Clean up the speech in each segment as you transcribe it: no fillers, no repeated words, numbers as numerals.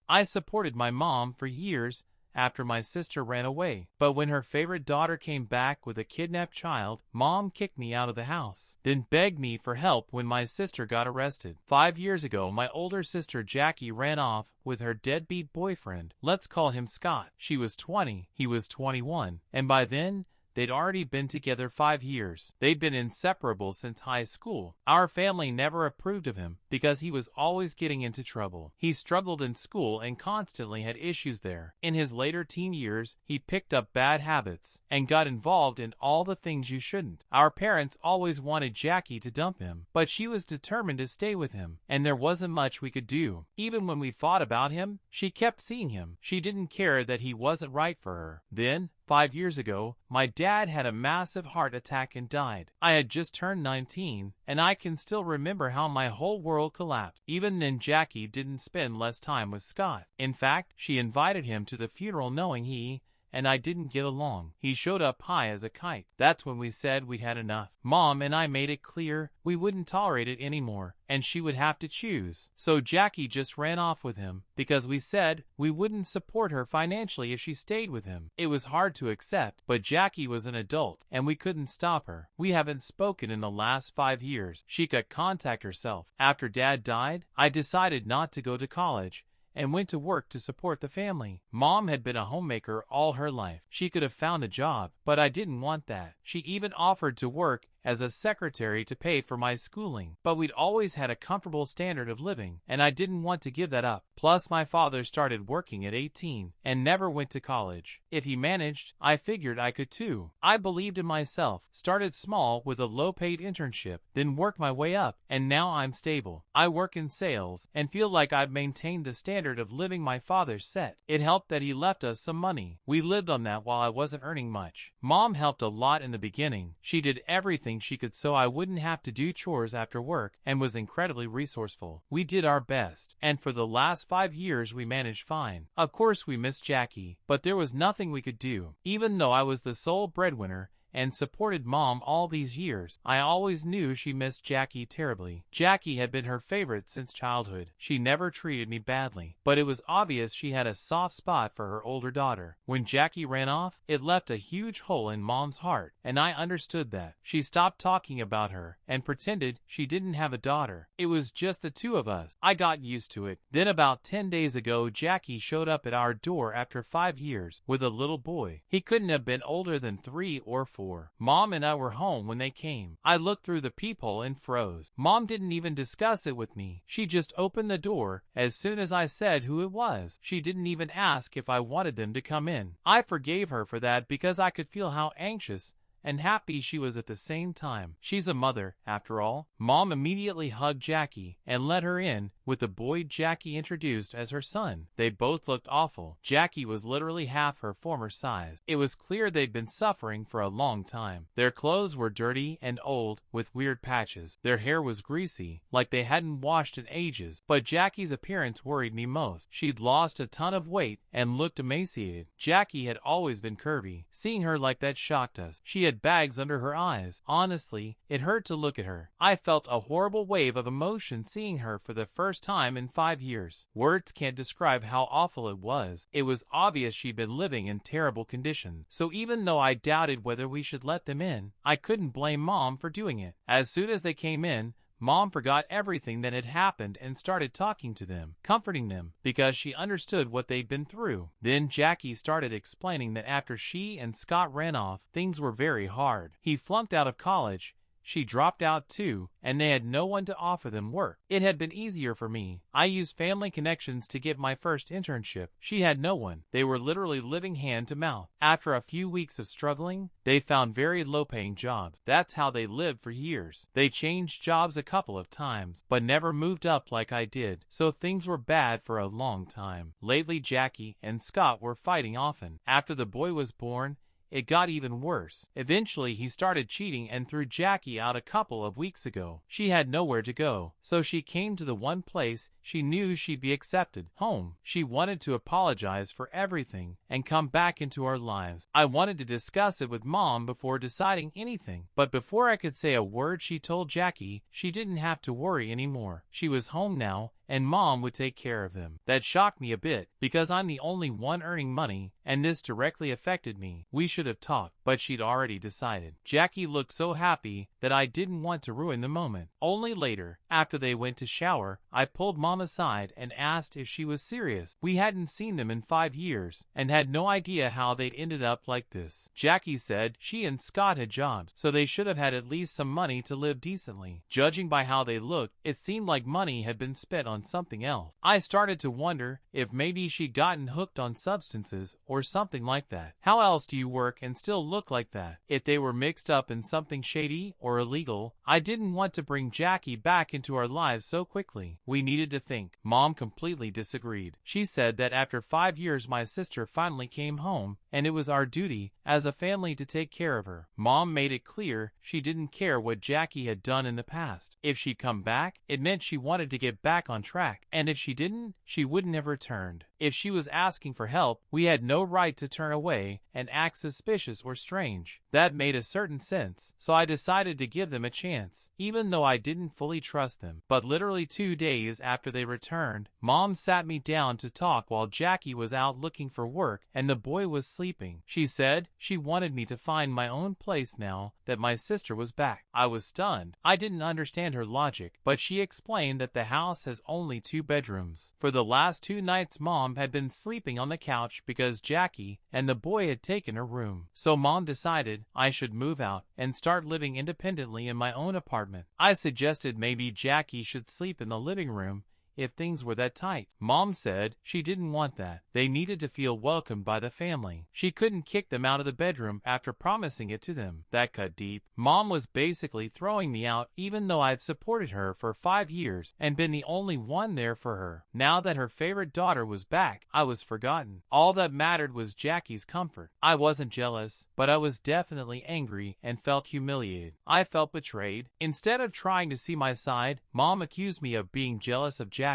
I supported my mom for years after my sister ran away. But when her favorite daughter came back with a kidnapped child, Mom kicked me out of the house, then begged me for help when my sister got arrested. 5 years ago, my older sister Jackie ran off with her deadbeat boyfriend. Let's call him Scott. She was 20, he was 21, and by then, they'd already been together 5 years. They'd been inseparable since high school. Our family never approved of him because he was always getting into trouble. He struggled in school and constantly had issues there. In his later teen years, he picked up bad habits and got involved in all the things you shouldn't. Our parents always wanted Jackie to dump him, but she was determined to stay with him, and there wasn't much we could do. Even when we fought about him, she kept seeing him. She didn't care that he wasn't right for her. Then, 5 years ago, my dad had a massive heart attack and died. I had just turned 19, and I can still remember how my whole world collapsed. Even then, Jackie didn't spend less time with Scott. In fact, she invited him to the funeral knowing he and I didn't get along. He showed up high as a kite. That's when we said we had enough. Mom and I made it clear we wouldn't tolerate it anymore, and she would have to choose. So Jackie just ran off with him, because we said we wouldn't support her financially if she stayed with him. It was hard to accept, but Jackie was an adult, and we couldn't stop her. We haven't spoken in the last 5 years. She could contact herself. After Dad died, I decided not to go to college, and went to work to support the family. Mom had been a homemaker all her life. She could have found a job, but I didn't want that. She even offered to work as a secretary to pay for my schooling. But we'd always had a comfortable standard of living, and I didn't want to give that up. Plus, my father started working at 18 and never went to college. If he managed, I figured I could too. I believed in myself, started small with a low-paid internship, then worked my way up, and now I'm stable. I work in sales and feel like I've maintained the standard of living my father set. It helped that he left us some money. We lived on that while I wasn't earning much. Mom helped a lot in the beginning. She did everything she could so I wouldn't have to do chores after work, and was incredibly resourceful. We did our best, and for the last 5 years we managed fine. Of course we missed Jackie, but there was nothing we could do. Even though I was the sole breadwinner and supported Mom all these years, I always knew she missed Jackie terribly. Jackie had been her favorite since childhood. She never treated me badly, but it was obvious she had a soft spot for her older daughter. When Jackie ran off, it left a huge hole in Mom's heart, and I understood that. She stopped talking about her and pretended she didn't have a daughter. It was just the two of us. I got used to it. Then about 10 days ago, Jackie showed up at our door after 5 years with a little boy. He couldn't have been older than 3 or 4. Mom and I were home when they came. I looked through the peephole and froze. Mom didn't even discuss it with me. She just opened the door as soon as I said who it was. She didn't even ask if I wanted them to come in. I forgave her for that because I could feel how anxious and happy she was at the same time. She's a mother, after all. Mom immediately hugged Jackie and let her in with the boy Jackie introduced as her son. They both looked awful. Jackie was literally half her former size. It was clear they'd been suffering for a long time. Their clothes were dirty and old with weird patches. Their hair was greasy, like they hadn't washed in ages. But Jackie's appearance worried me most. She'd lost a ton of weight and looked emaciated. Jackie had always been curvy. Seeing her like that shocked us. She had bags under her eyes. Honestly, it hurt to look at her. I felt a horrible wave of emotion seeing her for the first time in 5 years. Words can't describe how awful it was. It was obvious she'd been living in terrible conditions. So even though I doubted whether we should let them in, I couldn't blame Mom for doing it. As soon as they came in, Mom forgot everything that had happened and started talking to them, comforting them, because she understood what they'd been through. Then Jackie started explaining that after she and Scott ran off, things were very hard. He flunked out of college, she dropped out too, and they had no one to offer them work. It had been easier for me. I used family connections to get my first internship. She had no one. They were literally living hand to mouth. After a few weeks of struggling, they found very low-paying jobs. That's how they lived for years. They changed jobs a couple of times, but never moved up like I did, so things were bad for a long time. Lately, Jackie and Scott were fighting often. After the boy was born, it got even worse. Eventually, he started cheating and threw Jackie out a couple of weeks ago. She had nowhere to go, so she came to the one place she knew she'd be accepted home. She wanted to apologize for everything and come back into our lives. I wanted to discuss it with Mom before deciding anything, but before I could say a word, she told Jackie she didn't have to worry anymore. She was home now, and Mom would take care of them. That shocked me a bit, because I'm the only one earning money, and this directly affected me. We should have talked, but she'd already decided. Jackie looked so happy that I didn't want to ruin the moment. Only later, after they went to shower, I pulled Mom aside and asked if she was serious. We hadn't seen them in 5 years, and had no idea how they'd ended up like this. Jackie said she and Scott had jobs, so they should have had at least some money to live decently. Judging by how they looked, it seemed like money had been spent on something else. I started to wonder if maybe she'd gotten hooked on substances or something like that. How else do you work and still look like that? If they were mixed up in something shady or illegal, I didn't want to bring Jackie back into our lives so quickly. We needed to think. Mom completely disagreed. She said that after 5 years my sister finally came home, and it was our duty as a family to take care of her. Mom made it clear she didn't care what Jackie had done in the past. If she'd come back, it meant she wanted to get back on track, and if she didn't, she wouldn't have returned. If she was asking for help, we had no right to turn away and act suspicious or strange. That made a certain sense, so I decided to give them a chance, even though I didn't fully trust them. But literally 2 days after they returned, Mom sat me down to talk while Jackie was out looking for work and the boy was sleeping. She said she wanted me to find my own place now that my sister was back. I was stunned. I didn't understand her logic, but she explained that the house has only 2 bedrooms. For the last 2 nights, Mom had been sleeping on the couch because Jackie and the boy had taken her room. So Mom decided I should move out and start living independently in my own apartment. I suggested maybe Jackie should sleep in the living room if things were that tight. Mom said she didn't want that. They needed to feel welcomed by the family. She couldn't kick them out of the bedroom after promising it to them. That cut deep. Mom was basically throwing me out even though I'd supported her for 5 years and been the only one there for her. Now that her favorite daughter was back, I was forgotten. All that mattered was Jackie's comfort. I wasn't jealous, but I was definitely angry and felt humiliated. I felt betrayed. Instead of trying to see my side, Mom accused me of being jealous of Jackie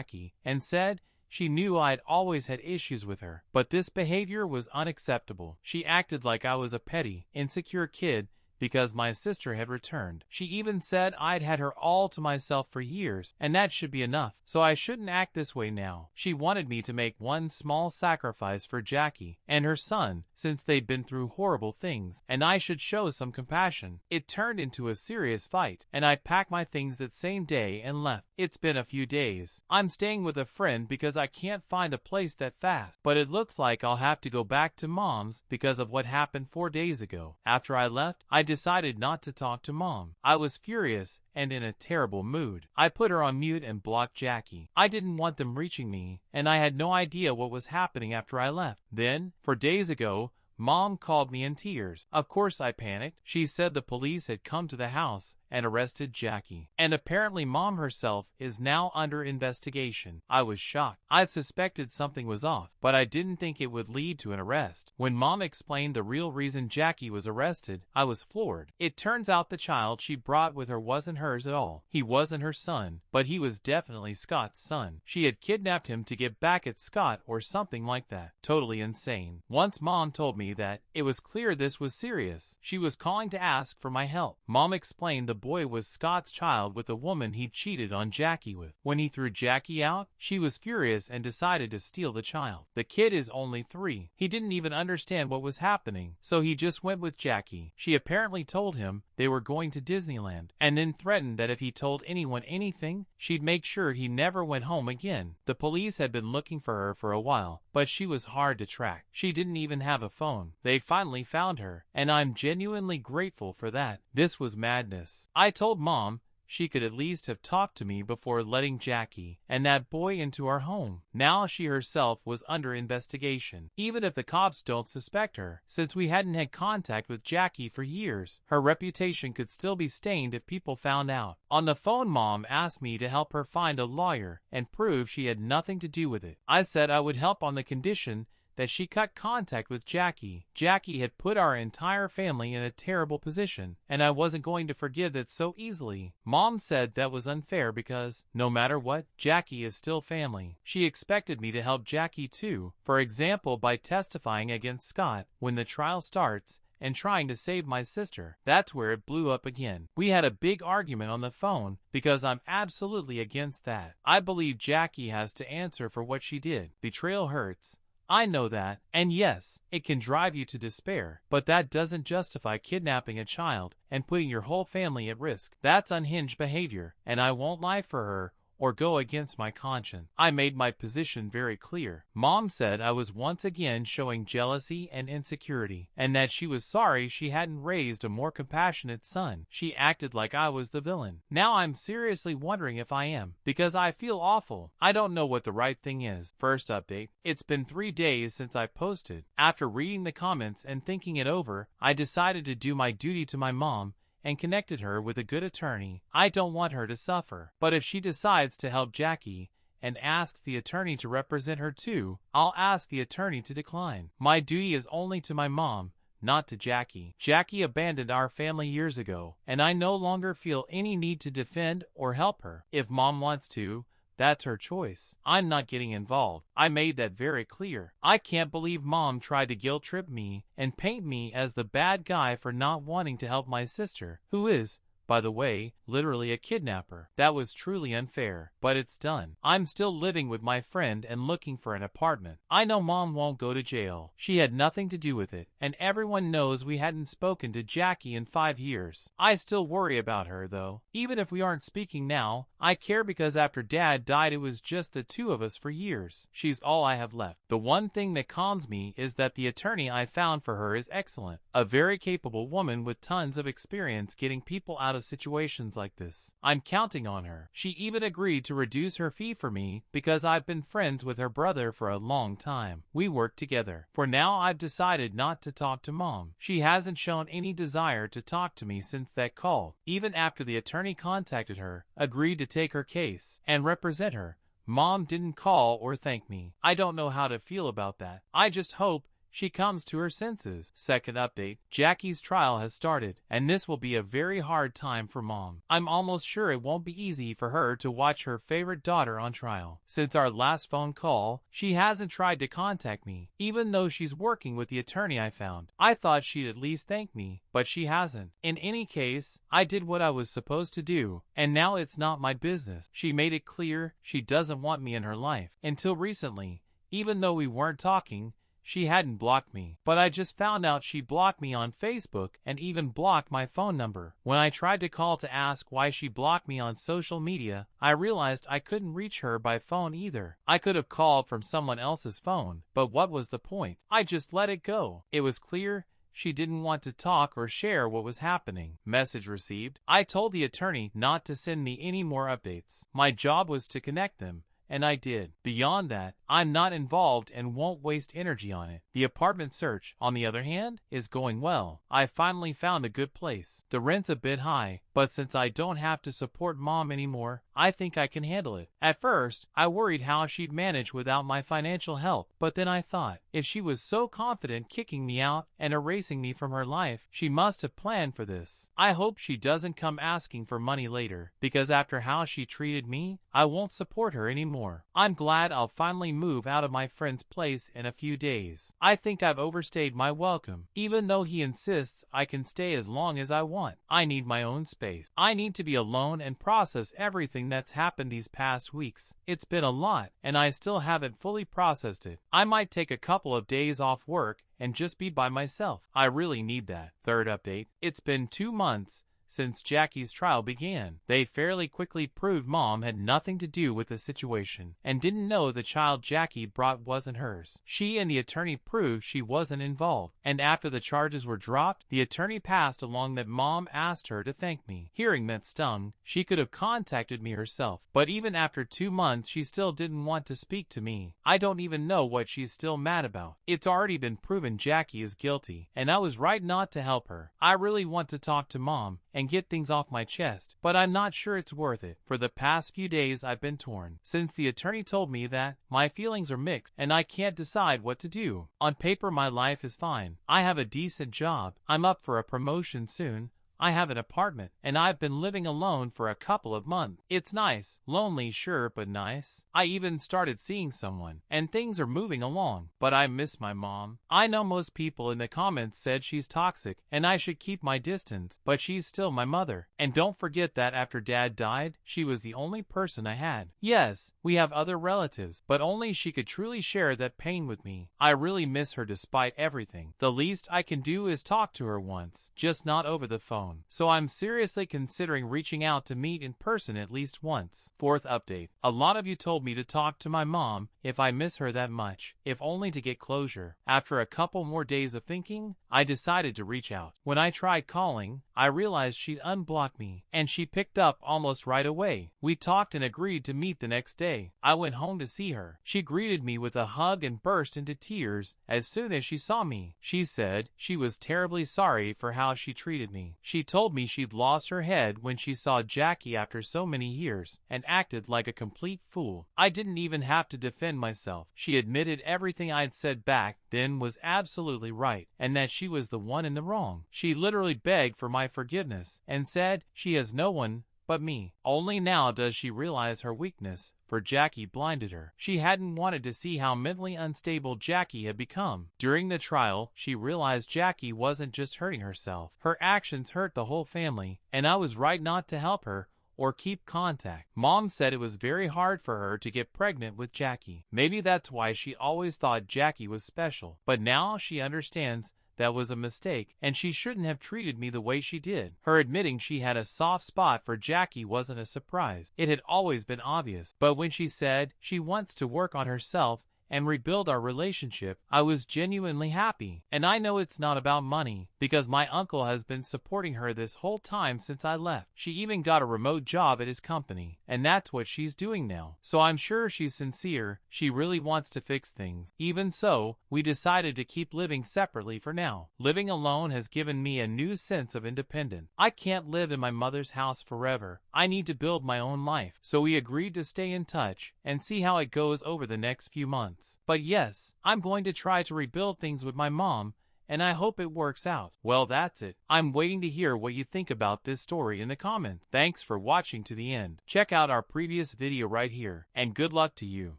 and said she knew I'd always had issues with her, but this behavior was unacceptable. She acted like I was a petty, insecure kid because my sister had returned. She even said I'd had her all to myself for years, and that should be enough, so I shouldn't act this way now. She wanted me to make one small sacrifice for Jackie and her son, since they'd been through horrible things, and I should show some compassion. It turned into a serious fight, and I packed my things that same day and left. It's been a few days. I'm staying with a friend because I can't find a place that fast, but it looks like I'll have to go back to Mom's because of what happened 4 days ago. After I left, I decided not to talk to Mom. I was furious and in a terrible mood. I put her on mute and blocked Jackie. I didn't want them reaching me, and I had no idea what was happening after I left. Then, 4 days ago, Mom called me in tears. Of course I panicked. She said the police had come to the house and arrested Jackie. And apparently Mom herself is now under investigation. I was shocked. I'd suspected something was off, but I didn't think it would lead to an arrest. When Mom explained the real reason Jackie was arrested, I was floored. It turns out the child she brought with her wasn't hers at all. He wasn't her son, but he was definitely Scott's son. She had kidnapped him to get back at Scott or something like that. Totally insane. Once Mom told me that it was clear this was serious. She was calling to ask for my help. Mom explained the boy was Scott's child with a woman he cheated on Jackie with. When he threw Jackie out, she was furious and decided to steal the child. The kid is only 3. He didn't even understand what was happening, so he just went with Jackie. She apparently told him they were going to Disneyland, and then threatened that if he told anyone anything, she'd make sure he never went home again. The police had been looking for her for a while, but she was hard to track. She didn't even have a phone. They finally found her, and I'm genuinely grateful for that. This was madness. I told Mom she could at least have talked to me before letting Jackie and that boy into our home. Now she herself was under investigation. Even if the cops don't suspect her, since we hadn't had contact with Jackie for years, her reputation could still be stained if people found out. On the phone, Mom asked me to help her find a lawyer and prove she had nothing to do with it. I said I would help on the condition that she cut contact with Jackie. Jackie had put our entire family in a terrible position, and I wasn't going to forgive it so easily. Mom said that was unfair because, no matter what, Jackie is still family. She expected me to help Jackie too, for example by testifying against Scott when the trial starts, and trying to save my sister. That's where it blew up again. We had a big argument on the phone because I'm absolutely against that. I believe Jackie has to answer for what she did. Betrayal hurts. I know that, and yes, it can drive you to despair, but that doesn't justify kidnapping a child and putting your whole family at risk. That's unhinged behavior, and I won't lie for her or go against my conscience. I made my position very clear. Mom said I was once again showing jealousy and insecurity, and that she was sorry she hadn't raised a more compassionate son. She acted like I was the villain. Now I'm seriously wondering if I am, because I feel awful. I don't know what the right thing is. First update, it's been 3 days since I posted. After reading the comments and thinking it over, I decided to do my duty to my mom and connected her with a good attorney. I don't want her to suffer, but if she decides to help Jackie and asks the attorney to represent her too, I'll ask the attorney to decline. My duty is only to my mom, not to Jackie. Jackie abandoned our family years ago, and I no longer feel any need to defend or help her. If mom wants to, that's her choice. I'm not getting involved. I made that very clear. I can't believe mom tried to guilt trip me and paint me as the bad guy for not wanting to help my sister, who is, by the way, literally a kidnapper. That was truly unfair, but it's done. I'm still living with my friend and looking for an apartment. I know mom won't go to jail. She had nothing to do with it, and everyone knows we hadn't spoken to Jackie in 5 years. I still worry about her though. Even if we aren't speaking now, I care because after Dad died it was just the two of us for years. She's all I have left. The one thing that calms me is that the attorney I found for her is excellent. A very capable woman with tons of experience getting people out of situations like this. I'm counting on her. She even agreed to reduce her fee for me because I've been friends with her brother for a long time. We work together. For now I've decided not to talk to mom. She hasn't shown any desire to talk to me since that call. Even after the attorney contacted her, agreed to take her case, and represent her, mom didn't call or thank me. I don't know how to feel about that. I just hope she comes to her senses. Second update, Jackie's trial has started, and this will be a very hard time for mom. I'm almost sure it won't be easy for her to watch her favorite daughter on trial. Since our last phone call, she hasn't tried to contact me, even though she's working with the attorney I found. I thought she'd at least thank me, but she hasn't. In any case, I did what I was supposed to do, and now it's not my business. She made it clear she doesn't want me in her life. Until recently, even though we weren't talking, she hadn't blocked me, but I just found out she blocked me on Facebook and even blocked my phone number. When I tried to call to ask why she blocked me on social media, I realized I couldn't reach her by phone either. I could have called from someone else's phone, but what was the point? I just let it go. It was clear she didn't want to talk or share what was happening. Message received. I told the attorney not to send me any more updates. My job was to connect them, and I did. Beyond that, I'm not involved and won't waste energy on it. The apartment search, on the other hand, is going well. I finally found a good place. The rent's a bit high, but since I don't have to support mom anymore, I think I can handle it. At first, I worried how she'd manage without my financial help, but then I thought, if she was so confident kicking me out and erasing me from her life, she must have planned for this. I hope she doesn't come asking for money later, because after how she treated me, I won't support her anymore. I'm glad I'll finally move out of my friend's place in a few days. I think I've overstayed my welcome, even though he insists I can stay as long as I want. I need my own space. I need to be alone and process everything that's happened these past weeks. It's been a lot, and I still haven't fully processed it. I might take a couple of days off work and just be by myself. I really need that. Third update, it's been 2 months since Jackie's trial began. They fairly quickly proved mom had nothing to do with the situation and didn't know the child Jackie brought wasn't hers. She and the attorney proved she wasn't involved, and after the charges were dropped, the attorney passed along that mom asked her to thank me. Hearing that stung. She could have contacted me herself, but even after 2 months she still didn't want to speak to me. I don't even know what she's still mad about. It's already been proven Jackie is guilty, and I was right not to help her. I really want to talk to mom and and get things off my chest, but I'm not sure it's worth it. For the past few days I've been torn, since the attorney told me that my feelings are mixed and I can't decide what to do. On paper my life is fine. I have a decent job, I'm up for a promotion soon, I have an apartment, and I've been living alone for a couple of months. It's nice, lonely sure, but nice. I even started seeing someone, and things are moving along. But I miss my mom. I know most people in the comments said she's toxic, and I should keep my distance, but she's still my mother. And don't forget that after Dad died, she was the only person I had. Yes, we have other relatives, but only she could truly share that pain with me. I really miss her despite everything. The least I can do is talk to her once, just not over the phone. So I'm seriously considering reaching out to meet in person at least once. Fourth update. A lot of you told me to talk to my mom if I miss her that much, if only to get closure. After a couple more days of thinking, I decided to reach out. When I tried calling, I realized she'd unblocked me, and she picked up almost right away. We talked and agreed to meet the next day. I went home to see her. She greeted me with a hug and burst into tears as soon as she saw me. She said she was terribly sorry for how she treated me. She told me she'd lost her head when she saw Jackie after so many years and acted like a complete fool. I didn't even have to defend myself. She admitted everything I'd said back then was absolutely right and that she was the one in the wrong. She literally begged for my forgiveness and said she has no one but me. Only now does she realize her weakness, for Jackie blinded her. She hadn't wanted to see how mentally unstable Jackie had become. During the trial, she realized Jackie wasn't just hurting herself. Her actions hurt the whole family, and I was right not to help her or keep contact. Mom said it was very hard for her to get pregnant with Jackie. Maybe that's why she always thought Jackie was special. But now she understands that was a mistake, and she shouldn't have treated me the way she did. Her admitting she had a soft spot for Jackie wasn't a surprise. It had always been obvious. But when she said she wants to work on herself and rebuild our relationship, I was genuinely happy. And I know it's not about money, because my uncle has been supporting her this whole time since I left. She even got a remote job at his company, and that's what she's doing now. So I'm sure she's sincere. She really wants to fix things. Even so, we decided to keep living separately for now. Living alone has given me a new sense of independence. I can't live in my mother's house forever. I need to build my own life. So we agreed to stay in touch and see how it goes over the next few months. But yes, I'm going to try to rebuild things with my mom, and I hope it works out. Well, that's it. I'm waiting to hear what you think about this story in the comments. Thanks for watching to the end. Check out our previous video right here, and good luck to you.